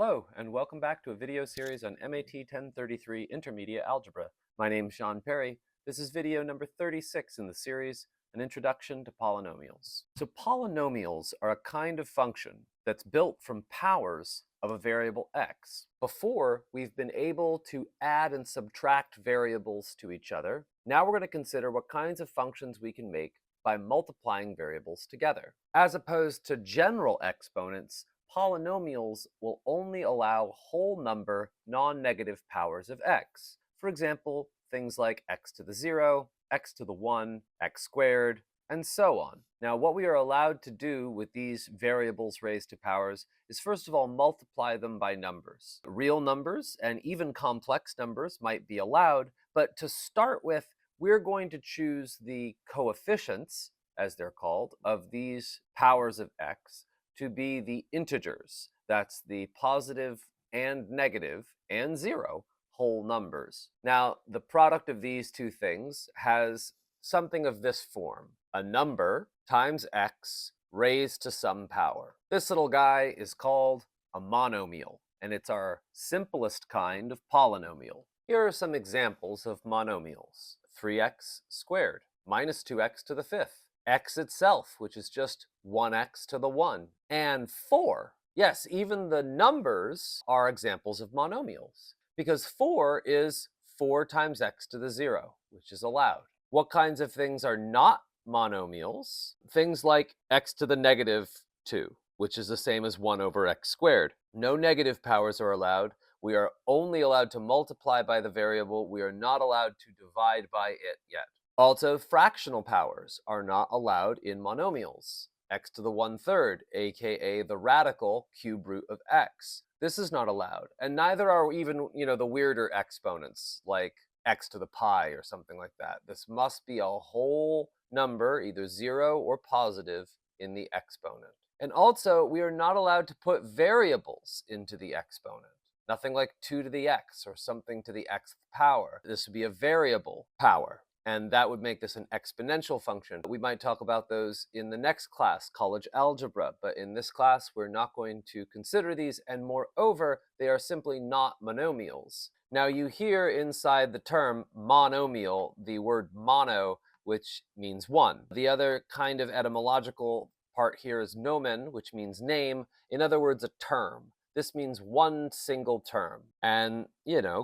Hello, and welcome back to a video series on MAT 1033 Intermediate Algebra. My name is Sean Perry. This is video number 36 in the series, An Introduction to Polynomials. So polynomials are a kind of function that's built from powers of a variable x. Before, we've been able to add and subtract variables to each other. Now we're going to consider what kinds of functions we can make by multiplying variables together. As opposed to general exponents, polynomials will only allow whole number non-negative powers of x. For example, things like x to the 0, x to the 1, x squared, and so on. Now, what we are allowed to do with these variables raised to powers is first of all multiply them by numbers. Real numbers and even complex numbers might be allowed, but to start with, we're going to choose the coefficients, as they're called, of these powers of x to be the integers. That's the positive and negative and 0 whole numbers. Now, the product of these two things has something of this form: a number times x raised to some power. This little guy is called a monomial, and it's our simplest kind of polynomial. Here are some examples of monomials. 3x squared minus 2x to the fifth, x itself, which is just 1x to the 1, and 4. Yes, even the numbers are examples of monomials, because 4 is 4 times x to the 0, which is allowed. What kinds of things are not monomials? Things like x to the negative 2, which is the same as 1 over x squared. No negative powers are allowed. We are only allowed to multiply by the variable. We are not allowed to divide by it yet. Also, fractional powers are not allowed in monomials. X to the 1/3, aka the radical cube root of x. This is not allowed, and neither are even, the weirder exponents, like x to the pi or something like that. This must be a whole number, either 0 or positive, in the exponent. And also, we are not allowed to put variables into the exponent. Nothing like 2 to the x or something to the xth power. This would be a variable power, and that would make this an exponential function. We might talk about those in the next class, college algebra, but in this class we're not going to consider these, and moreover, they are simply not monomials. Now, you hear inside the term monomial the word mono, which means one. The other kind of etymological part here is nomen, which means name. In other words, a term. This means one single term. And,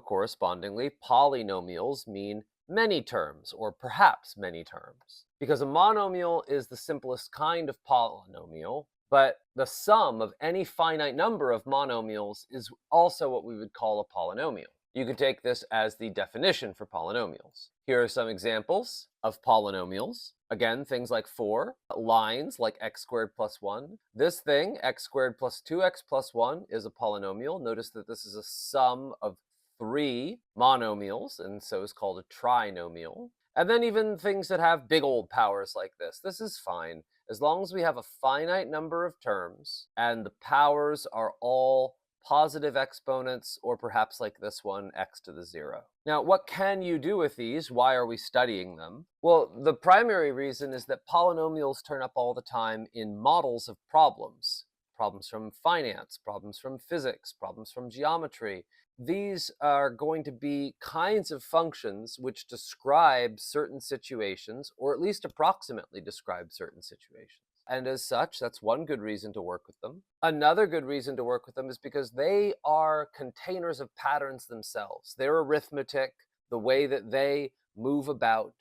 correspondingly, polynomials mean many terms, or perhaps many terms. Because a monomial is the simplest kind of polynomial, but the sum of any finite number of monomials is also what we would call a polynomial. You can take this as the definition for polynomials. Here are some examples of polynomials. Again, things like 4, lines like x squared plus 1. This thing, x squared plus 2x plus 1, is a polynomial. Notice that this is a sum of 3 monomials, and so is called a trinomial. And then even things that have big old powers like this. This is fine, as long as we have a finite number of terms, and the powers are all positive exponents, or perhaps like this one, x to the 0. Now, what can you do with these? Why are we studying them? Well, the primary reason is that polynomials turn up all the time in models of problems. Problems from finance, problems from physics, problems from geometry. These are going to be kinds of functions which describe certain situations, or at least approximately describe certain situations. And as such, that's one good reason to work with them. Another good reason to work with them is because they are containers of patterns themselves. Their arithmetic, the way that they move about,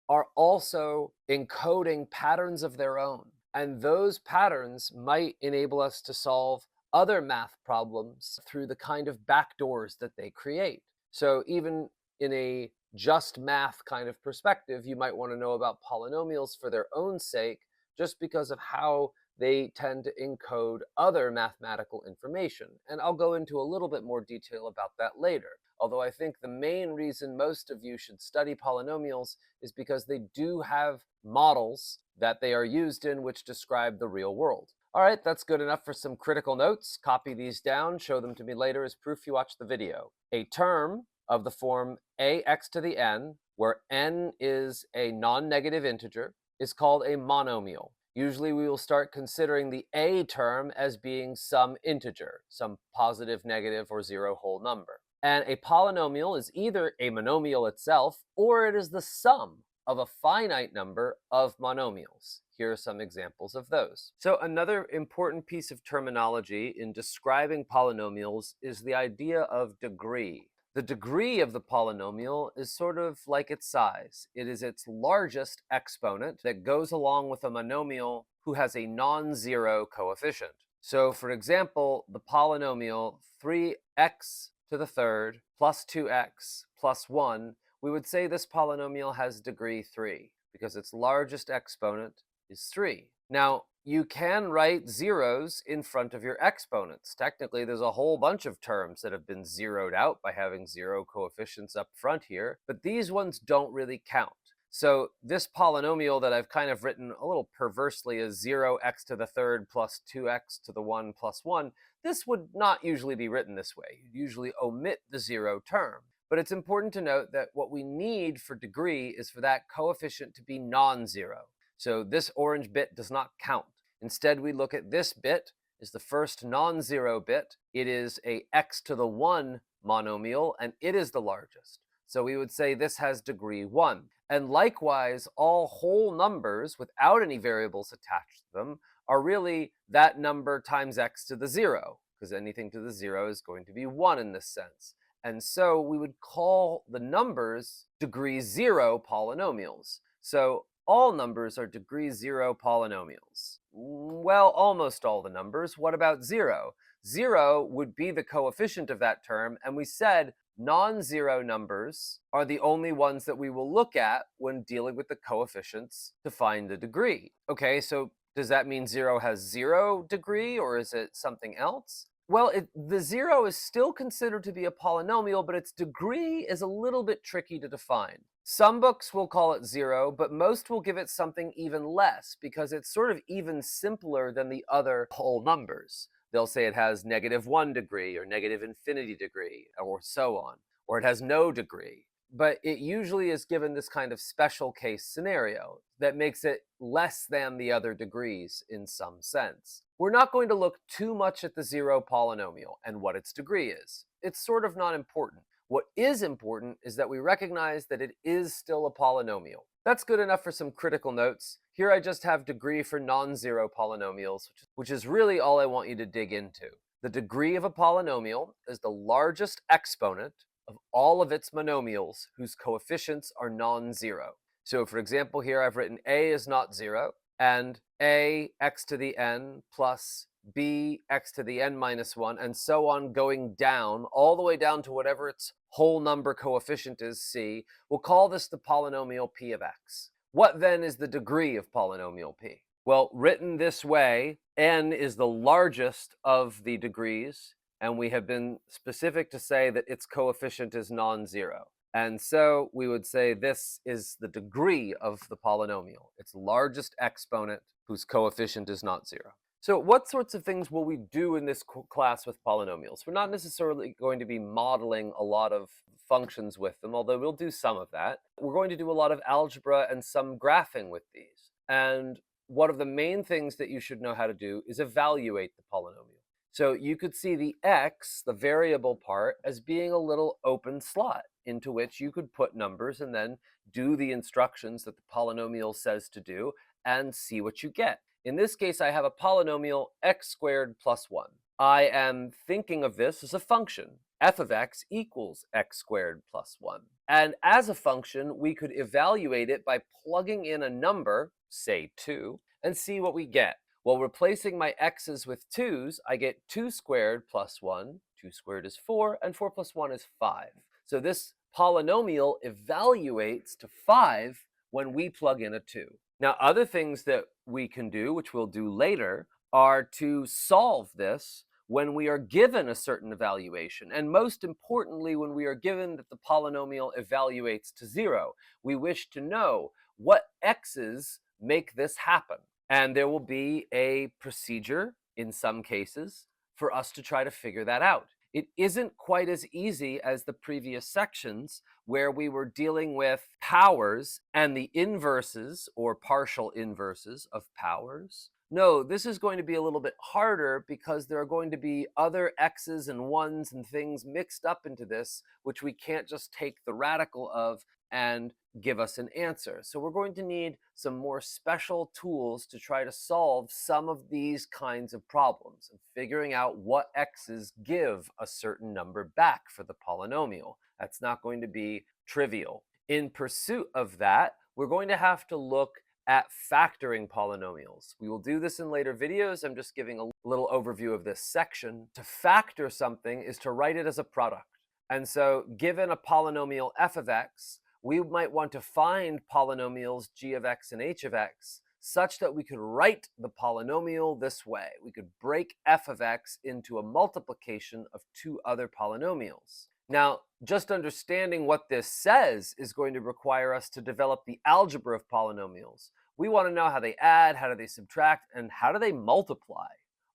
are also encoding patterns of their own. And those patterns might enable us to solve other math problems through the kind of backdoors that they create. So even in a just math kind of perspective, you might want to know about polynomials for their own sake, just because of how they tend to encode other mathematical information. And I'll go into a little bit more detail about that later. Although I think the main reason most of you should study polynomials is because they do have models that they are used in which describe the real world. All right, that's good enough for some critical notes. Copy these down, show them to me later as proof you watched the video. A term of the form ax to the n, where n is a non-negative integer, is called a monomial. Usually we will start considering the a term as being some integer, some positive, negative, or zero whole number. And a polynomial is either a monomial itself, or it is the sum of a finite number of monomials. Here are some examples of those. So another important piece of terminology in describing polynomials is the idea of degree. The degree of the polynomial is sort of like its size. It is its largest exponent that goes along with a monomial who has a non-zero coefficient. So for example, the polynomial 3x to the third plus 2x plus 1, we would say this polynomial has degree 3 because its largest exponent is 3. Now, you can write zeros in front of your exponents. Technically, there's a whole bunch of terms that have been zeroed out by having zero coefficients up front here, but these ones don't really count. So this polynomial that I've kind of written a little perversely as 0x to the third plus 2x to the 1 plus 1, this would not usually be written this way. You'd usually omit the zero term. But it's important to note that what we need for degree is for that coefficient to be non-zero. So this orange bit does not count. Instead, we look at this bit as the first non-zero bit. It is a x to the 1 monomial, and it is the largest. So we would say this has degree 1. And likewise, all whole numbers without any variables attached to them are really that number times x to the 0, because anything to the 0 is going to be 1 in this sense. And so we would call the numbers degree 0 polynomials. So all numbers are degree 0 polynomials. Well, almost all the numbers. What about 0? 0 would be the coefficient of that term, and we said non-zero numbers are the only ones that we will look at when dealing with the coefficients to find the degree. Okay, so does that mean 0 has 0 degree, or is it something else? Well, the 0 is still considered to be a polynomial, but its degree is a little bit tricky to define. Some books will call it 0, but most will give it something even less because it's sort of even simpler than the other whole numbers. They'll say it has -1 degree or -infinity degree or so on, or it has no degree. But it usually is given this kind of special case scenario that makes it less than the other degrees in some sense. We're not going to look too much at the 0 polynomial and what its degree is. It's sort of not important. What is important is that we recognize that it is still a polynomial. That's good enough for some critical notes. Here I just have degree for non-zero polynomials, which is really all I want you to dig into. The degree of a polynomial is the largest exponent of all of its monomials whose coefficients are non-zero. So for example, here I've written a is not 0, and a x to the n plus b x to the n minus 1, and so on going down, all the way down to whatever its whole number coefficient is, c. We'll call this the polynomial p of x. What then is the degree of polynomial p? Well, written this way, n is the largest of the degrees, and we have been specific to say that its coefficient is non-zero. And so we would say this is the degree of the polynomial, its largest exponent whose coefficient is not 0. So what sorts of things will we do in this class with polynomials? We're not necessarily going to be modeling a lot of functions with them, although we'll do some of that. We're going to do a lot of algebra and some graphing with these. And one of the main things that you should know how to do is evaluate the polynomial. So you could see the x, the variable part, as being a little open slot into which you could put numbers and then do the instructions that the polynomial says to do and see what you get. In this case, I have a polynomial x squared plus 1. I am thinking of this as a function. F of x equals x squared plus 1. And as a function, we could evaluate it by plugging in a number, say 2, and see what we get. Well, replacing my x's with 2's, I get 2 squared plus 1. 2 squared is 4, and 4 plus 1 is 5. So this polynomial evaluates to 5 when we plug in a 2. Now, other things that we can do, which we'll do later, are to solve this when we are given a certain evaluation. And most importantly, when we are given that the polynomial evaluates to 0. We wish to know what x's make this happen. And there will be a procedure, in some cases, for us to try to figure that out. It isn't quite as easy as the previous sections where we were dealing with powers and the inverses or partial inverses of powers. No, this is going to be a little bit harder because there are going to be other x's and ones and things mixed up into this, which we can't just take the radical of and give us an answer. So we're going to need some more special tools to try to solve some of these kinds of problems and figuring out what x's give a certain number back for the polynomial. That's not going to be trivial. In pursuit of that, we're going to have to look at factoring polynomials. We will do this in later videos. I'm just giving a little overview of this section. To factor something is to write it as a product. And so given a polynomial f of x, we might want to find polynomials g of x and h of x such that we could write the polynomial this way. We could break f of x into a multiplication of two other polynomials. Now, just understanding what this says is going to require us to develop the algebra of polynomials. We want to know how they add, how do they subtract, and how do they multiply.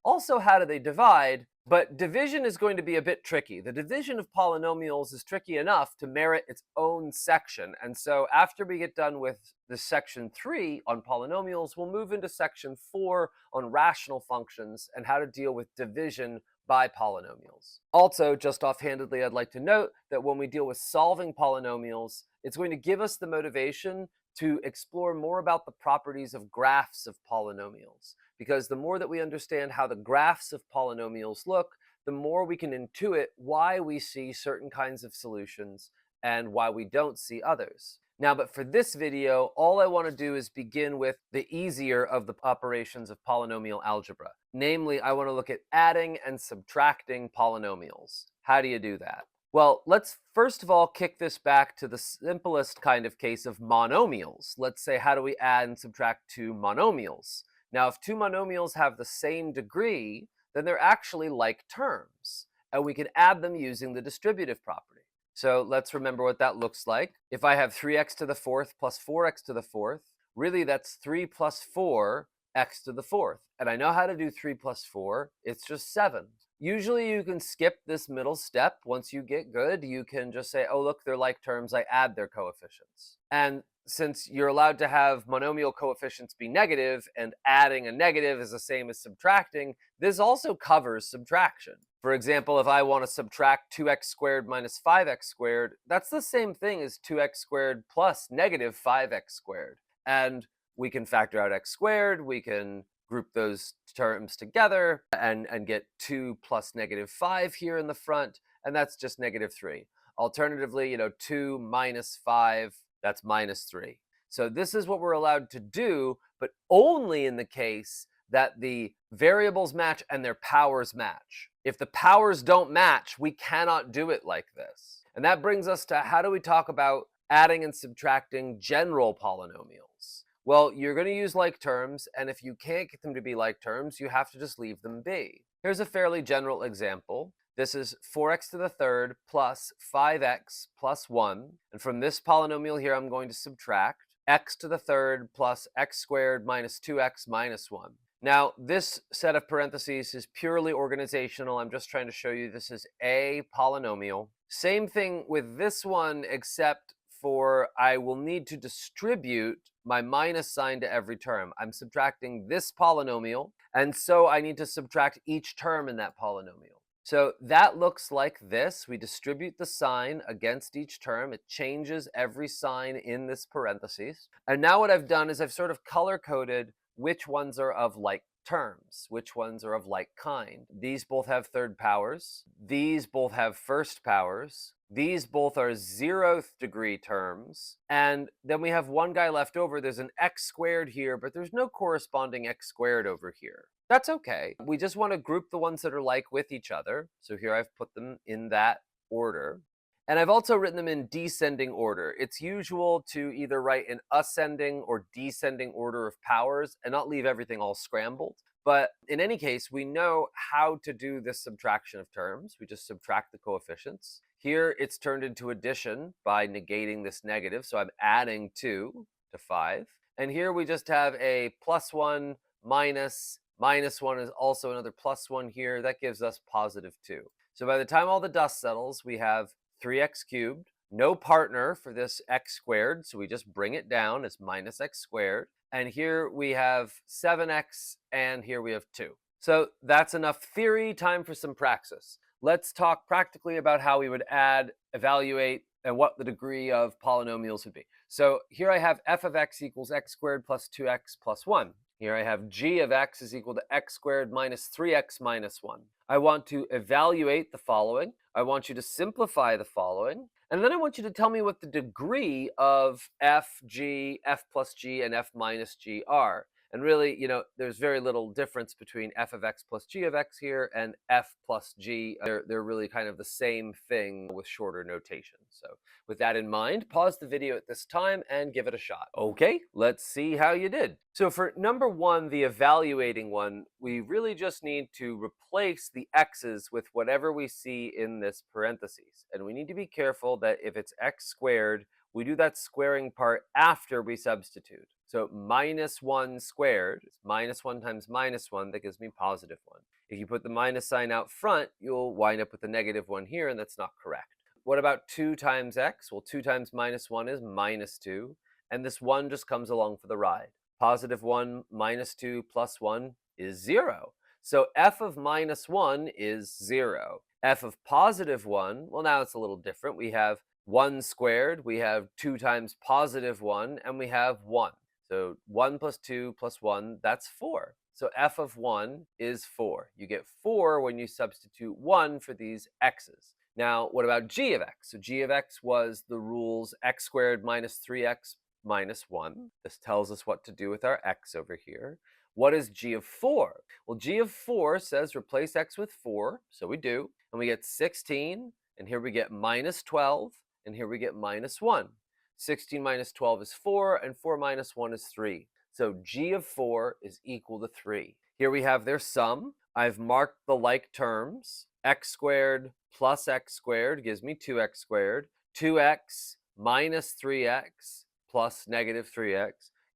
Also, how do they divide? But division is going to be a bit tricky. The division of polynomials is tricky enough to merit its own section. And so after we get done with the section 3 on polynomials, we'll move into section 4 on rational functions and how to deal with division by polynomials. Also, just offhandedly, I'd like to note that when we deal with solving polynomials, it's going to give us the motivation to explore more about the properties of graphs of polynomials. Because the more that we understand how the graphs of polynomials look, the more we can intuit why we see certain kinds of solutions and why we don't see others. Now, but for this video, all I want to do is begin with the easier of the operations of polynomial algebra. Namely, I want to look at adding and subtracting polynomials. How do you do that? Well, let's first of all kick this back to the simplest kind of case of monomials. Let's say, how do we add and subtract two monomials? Now, if two monomials have the same degree, then they're actually like terms, and we can add them using the distributive property. So let's remember what that looks like. If I have 3x to the fourth plus 4x to the fourth, really that's 3 plus 4 x to the fourth. And I know how to do 3 plus 4. It's just 7. Usually you can skip this middle step. Once you get good, you can just say, oh, look, they're like terms. I add their coefficients. And since you're allowed to have monomial coefficients be negative, and adding a negative is the same as subtracting, this also covers subtraction. For example, if I want to subtract 2x squared minus 5x squared, that's the same thing as 2x squared plus negative 5x squared. And we can factor out x squared, we can group those terms together and get 2 plus negative 5 here in the front, and that's just negative 3. Alternatively, 2 minus 5, that's minus 3. So this is what we're allowed to do, but only in the case that the variables match and their powers match. If the powers don't match, we cannot do it like this. And that brings us to how do we talk about adding and subtracting general polynomials? Well, you're going to use like terms, and if you can't get them to be like terms, you have to just leave them be. Here's a fairly general example. This is 4x to the third plus 5x plus 1. And from this polynomial here, I'm going to subtract x to the third plus x squared minus 2x minus 1. Now, this set of parentheses is purely organizational. I'm just trying to show you this is a polynomial. Same thing with this one, except for I will need to distribute my minus sign to every term. I'm subtracting this polynomial, and so I need to subtract each term in that polynomial. So that looks like this. We distribute the sign against each term. It changes every sign in this parentheses. And now what I've done is I've sort of color-coded which ones are of like terms, which ones are of like kind. These both have third powers. These both have first powers. These both are 0th degree terms. And then we have one guy left over. There's an x squared here, but there's no corresponding x squared over here. That's okay. We just want to group the ones that are like with each other. So here I've put them in that order. And I've also written them in descending order. It's usual to either write in ascending or descending order of powers and not leave everything all scrambled. But in any case, we know how to do this subtraction of terms. We just subtract the coefficients. Here, it's turned into addition by negating this negative. So I'm adding 2 to 5. And here we just have a plus 1 minus 1 is also another plus 1 here. That gives us positive 2. So by the time all the dust settles, we have 3x cubed, no partner for this x squared, so we just bring it down as minus x squared. And here we have 7x, and here we have 2. So that's enough theory, time for some praxis. Let's talk practically about how we would add, evaluate, and what the degree of polynomials would be. So here I have f of x equals x squared plus 2x plus 1. Here I have g of x is equal to x squared minus 3x minus 1. I want to evaluate the following. I want you to simplify the following. And then I want you to tell me what the degree of f, g, f plus g, and f minus g are. And really, there's very little difference between f of x plus g of x here and f plus g. They're really kind of the same thing with shorter notation. So with that in mind, pause the video at this time and give it a shot. Okay, let's see how you did. So for number 1, the evaluating one, we really just need to replace the x's with whatever we see in this parentheses. And we need to be careful that if it's x squared, we do that squaring part after we substitute. So minus 1 squared, it's minus 1 times minus 1, that gives me positive 1. If you put the minus sign out front, you'll wind up with a negative 1 here, and that's not correct. What about 2 times x? Well, 2 times minus 1 is minus 2, and this 1 just comes along for the ride. Positive 1 minus 2 plus 1 is 0. So f of minus 1 is 0. F of positive 1, well, now it's a little different. We have 1 squared, we have 2 times positive 1, and we have 1. So 1 plus 2 plus 1, that's 4. So f of 1 is 4. You get 4 when you substitute 1 for these x's. Now, what about g of x? So g of x was the rules x squared minus 3x minus 1. This tells us what to do with our x over here. What is g of 4? Well, g of 4 says replace x with 4, so we do. And we get 16, and here we get minus 12, and here we get minus 1. 16 minus 12 is 4, and 4 minus 1 is 3. So g of 4 is equal to 3. Here we have their sum. I've marked the like terms. X squared plus x squared gives me 2x squared. 2x minus 3x plus negative 3x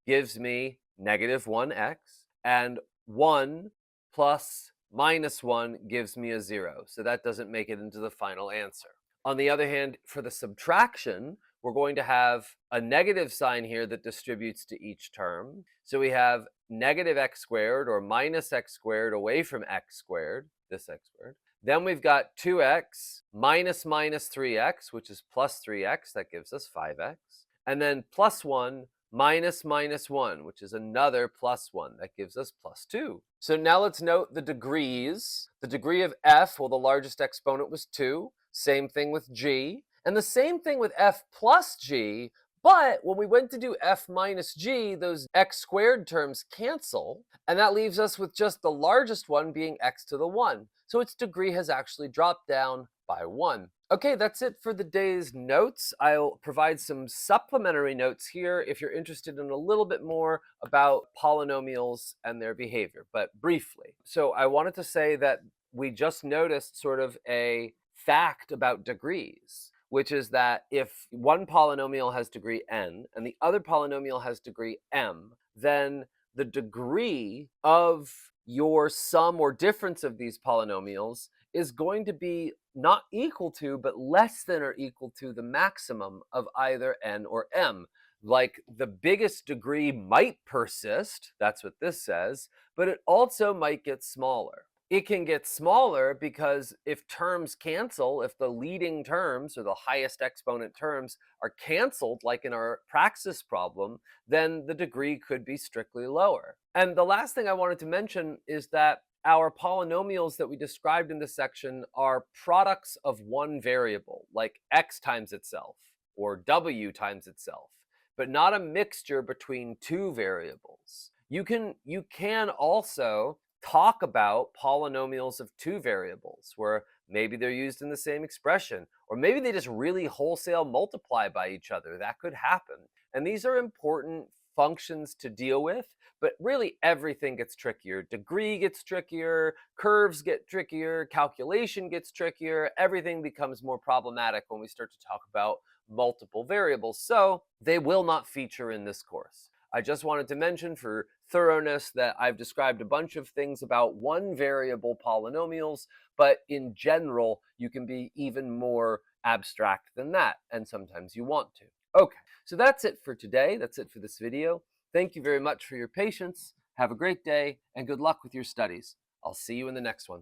gives me negative 1x. And 1 plus minus 1 gives me a 0. So that doesn't make it into the final answer. On the other hand, for the subtraction, we're going to have a negative sign here that distributes to each term. So we have negative x squared or minus x squared away from x squared, this x squared. Then we've got 2x minus 3x, which is plus 3x, that gives us 5x. And then plus 1 minus 1, which is another plus 1, that gives us plus 2. So now let's note the degrees. The degree of f, well, the largest exponent was 2. Same thing with g. And the same thing with f plus g, but when we went to do f minus g, those x squared terms cancel, and that leaves us with just the largest one being x to the 1. So its degree has actually dropped down by 1. Okay, that's it for the day's notes. I'll provide some supplementary notes here if you're interested in a little bit more about polynomials and their behavior, but briefly. So I wanted to say that we just noticed sort of a fact about degrees, which is that if one polynomial has degree n and the other polynomial has degree m, then the degree of your sum or difference of these polynomials is going to be not equal to, but less than or equal to the maximum of either n or m. Like the biggest degree might persist, that's what this says, but it also might get smaller. It can get smaller because if terms cancel, if the leading terms or the highest exponent terms are canceled, like in our praxis problem, then the degree could be strictly lower. And the last thing I wanted to mention is that our polynomials that we described in this section are products of one variable, like x times itself or w times itself, but not a mixture between two variables. You can also talk about polynomials of two variables where maybe they're used in the same expression, or maybe they just really wholesale multiply by each other. That could happen. And these are important functions to deal with, but really everything gets trickier. Degree gets trickier, curves get trickier, calculation gets trickier. Everything becomes more problematic when we start to talk about multiple variables. So they will not feature in this course. I just wanted to mention for thoroughness that I've described a bunch of things about one variable polynomials, but in general, you can be even more abstract than that, and sometimes you want to. Okay, so that's it for today. That's it for this video. Thank you very much for your patience. Have a great day, and good luck with your studies. I'll see you in the next one.